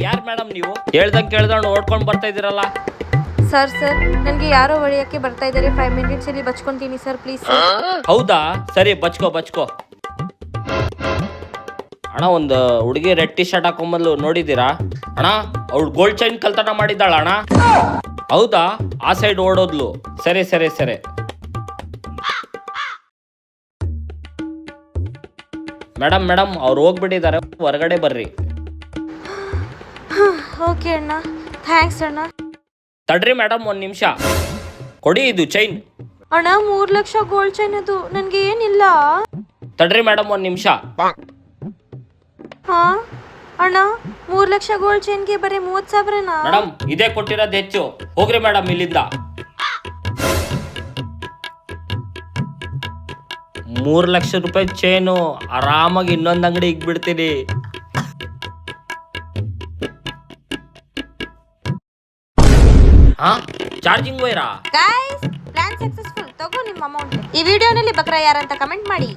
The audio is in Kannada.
ಯಾರು ಮೇಡಮ್ ನೀವು? ಕೇಳ್ದಂಗೆ ಓಡ್ಕೊಂಡು ಬರ್ತಾ ಇದೀರಲ್ಲ. ಸರ್ ನನಗೆ ಯಾರೋ ಹೊಡೆಯಕ್ಕೆ ಬರ್ತಾ ಇದ್ದಾರೆ. 5 ಮಿನಿಟ್ಸ್ ಇಲ್ಲಿ ಬಚ್ಕೊಂತೀನಿ ಸರ್, ಪ್ಲೀಸ್. ಹೌದಾ, ಸರಿ ಬಚ್ಕೋ. ಅಣ್ಣ, ಒಂದು ಹುಡುಗಿ ರೆಡ್ ಟಿ ಶರ್ಟ್ ಹಾಕೊಂಬಂದ್ಲು, ನೋಡಿದ್ದೀರಾ ಅಣ್ಣ? ಅವಳು ಗೋಲ್ಡ್ ಚೈನ್ ಕಲ್ತನ ಮಾಡಿದ್ದಾಳ ಅಣ್ಣ. ಹೌದಾ, ಆ ಸೈಡ್ ಓಡೋದ್ಲು. ಸರಿ. ಮೇಡಮ್ ಅವ್ರು ಹೋಗ್ಬಿಟ್ಟಿದ್ದಾರೆ, ಹೊರಗಡೆ ಬರ್ರಿ. ಓಕೆ ಅಣ್ಣ, ಥ್ಯಾಂಕ್ಸ್ ಅಣ್ಣ. ತಡ್ರಿ ಮೇಡಮ್, 1 ನಿಮಿಷ ಕೊಡಿ, ಇದು ಚೈನ್. ಅಣ್ಣ 3 ಲಕ್ಷ ಗೋಲ್ಡ್ ಚೈನ್ ಅದು, ನನಗೆ ಏನಿಲ್ಲ. ತಡ್ರಿ ಮೇಡಮ್, 1 ನಿಮಿಷ. ಹಾ ಅಣ್ಣ, 3 ಲಕ್ಷ ಗೋಲ್ಡ್ ಚೈನ್ಗೆ ಬರೀ 30,000ನಾ? ಮೇಡಮ್, ಇದೇ ಕೊಟ್ಟಿರೋದು ಹೆಚ್ಚು, ಹೋಗ್ರಿ ಮೇಡಮ್ ಇಲ್ಲಿಂದ. 3 ಲಕ್ಷ ರೂಪಾಯಿ ಚೈನು, ಆರಾಮಾಗಿ ಇನ್ನೊಂದು ಅಂಗಡಿ ಇಕ್ಬಿಡ್ತೀನಿ. ಚಾರ್ಜಿಂಗ್ ವೈರಾ? Guys, plan successful. ತಗೋ ನಿಮ್ಮ ಅಮೌಂಟ್. ಈ ವಿಡಿಯೋನಲ್ಲಿ ಬಕ್ರಾ ಯಾರಂತ ಕಮೆಂಟ್ ಮಾಡಿ.